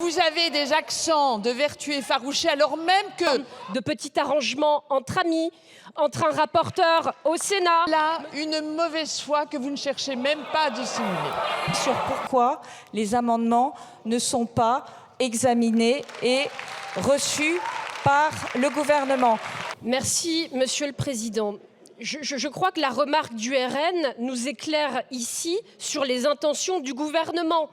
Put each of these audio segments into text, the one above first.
vous avez des accents de vertu effarouchés alors même que... De petits arrangements entre amis, entre un rapporteur au Sénat. Là, une mauvaise foi que vous ne cherchez même pas à dissimuler. Sur pourquoi les amendements ne sont pas examinés et reçus par le gouvernement. Merci, Monsieur le Président. Je crois que la remarque du RN nous éclaire ici sur les intentions du gouvernement.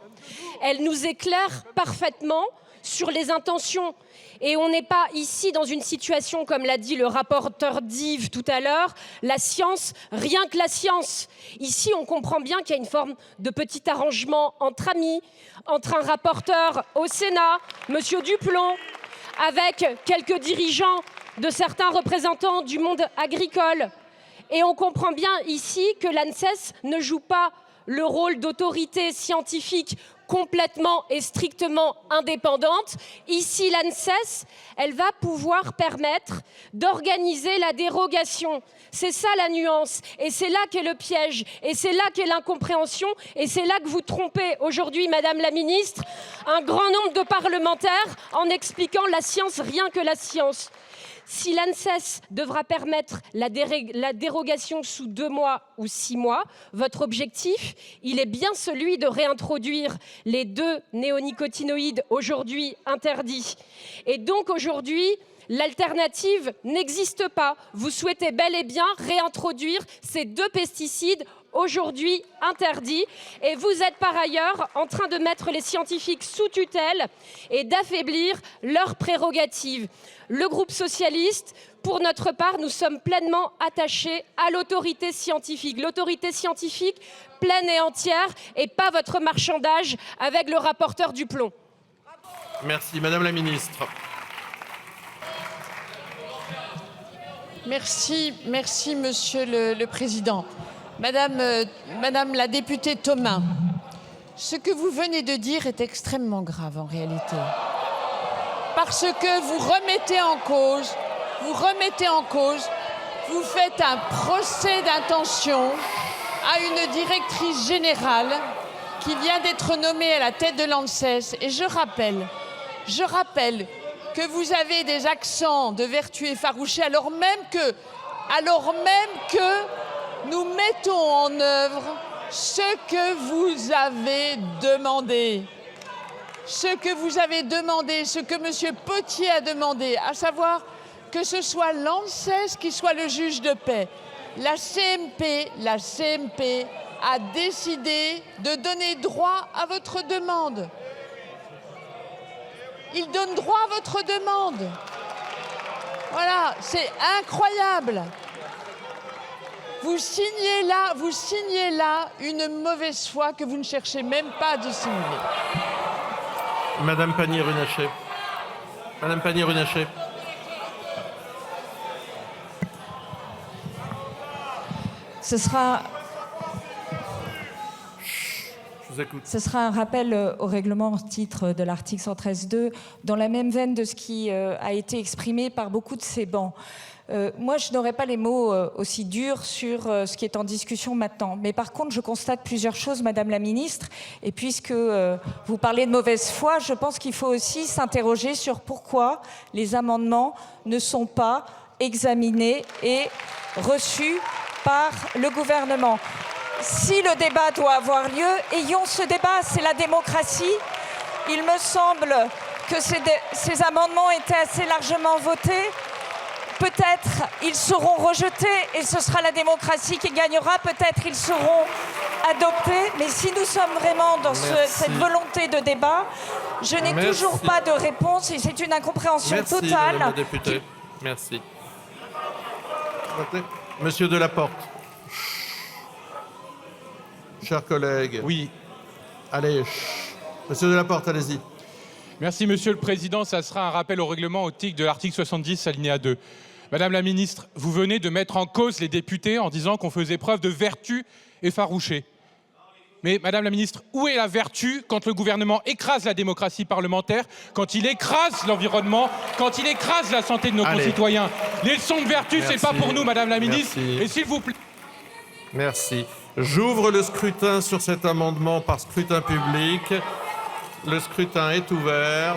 Elle nous éclaire parfaitement sur les intentions. Et on n'est pas ici dans une situation, comme l'a dit le rapporteur d'Yves tout à l'heure, la science, rien que la science. Ici, on comprend bien qu'il y a une forme de petit arrangement entre amis, entre un rapporteur au Sénat, Monsieur Duplon, avec quelques dirigeants de certains représentants du monde agricole. Et on comprend bien ici que l'ANSES ne joue pas le rôle d'autorité scientifique complètement et strictement indépendante. Ici, l'ANSES, elle va pouvoir permettre d'organiser la dérogation. C'est ça la nuance. Et c'est là qu'est le piège. Et c'est là qu'est l'incompréhension. Et c'est là que vous trompez aujourd'hui, Madame la Ministre, un grand nombre de parlementaires en expliquant la science, rien que la science. Si l'ANSES devra permettre la dérogation sous 2 mois ou 6 mois, votre objectif, il est bien celui de réintroduire les 2 néonicotinoïdes aujourd'hui interdits. Et donc aujourd'hui, l'alternative n'existe pas. Vous souhaitez bel et bien réintroduire ces 2 pesticides aujourd'hui interdits. Et vous êtes par ailleurs en train de mettre les scientifiques sous tutelle et d'affaiblir leurs prérogatives. Le groupe socialiste, pour notre part, nous sommes pleinement attachés à l'autorité scientifique. L'autorité scientifique pleine et entière et pas votre marchandage avec le rapporteur Duplon. Merci. Madame la Ministre. Merci, Monsieur le Président. Madame la députée Thomas, ce que vous venez de dire est extrêmement grave en réalité. Parce que vous remettez en cause, vous faites un procès d'intention à une directrice générale qui vient d'être nommée à la tête de l'ANSES. Et je rappelle que vous avez des accents de vertu effarouchés alors même que nous mettons en œuvre ce que vous avez demandé. Ce que vous avez demandé, ce que M. Potier a demandé, à savoir que ce soit l'ANSES qui soit le juge de paix. La CMP a décidé de donner droit à votre demande. Il donne droit à votre demande. Voilà, c'est incroyable. Vous signez là une mauvaise foi que vous ne cherchez même pas à dissimuler. Madame Pannier-Runacher. Madame Pannier-Runacher. Ce sera un rappel au règlement au titre de l'article 113.2, dans la même veine de ce qui a été exprimé par beaucoup de ces bancs. Moi, je n'aurais pas les mots aussi durs sur ce qui est en discussion maintenant. Mais par contre, je constate plusieurs choses, Madame la Ministre. Et puisque vous parlez de mauvaise foi, je pense qu'il faut aussi s'interroger sur pourquoi les amendements ne sont pas examinés et reçus par le gouvernement. Si le débat doit avoir lieu, ayons ce débat, c'est la démocratie. Il me semble que ces amendements étaient assez largement votés. Peut-être ils seront rejetés et ce sera la démocratie qui gagnera. Peut-être ils seront adoptés. Mais si nous sommes vraiment dans cette volonté de débat, je n'ai toujours pas de réponse et c'est une incompréhension totale. Madame la députée. Merci. Monsieur Delaporte. Chers collègues. Oui. Allez, Monsieur Delaporte, allez-y. Merci, Monsieur le Président. Ça sera un rappel au règlement au titre de l'article 70, alinéa 2. Madame la Ministre, vous venez de mettre en cause les députés en disant qu'on faisait preuve de vertu effarouchée. Mais Madame la Ministre, où est la vertu quand le gouvernement écrase la démocratie parlementaire, quand il écrase l'environnement, quand il écrase la santé de nos concitoyens? Les leçons de vertu, c'est pas pour nous, Madame la Ministre. Et s'il vous plaît... Merci. J'ouvre le scrutin sur cet amendement par scrutin public. Le scrutin est ouvert.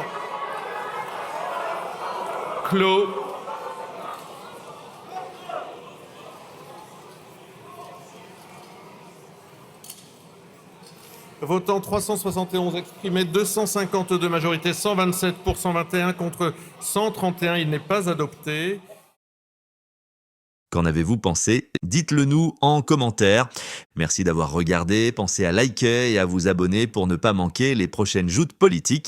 Clos. Votant 371, exprimé 252, majorité 127 pour 121 contre 131. Il n'est pas adopté. Qu'en avez-vous pensé? Dites-le nous en commentaire. Merci d'avoir regardé, pensez à liker et à vous abonner pour ne pas manquer les prochaines joutes politiques.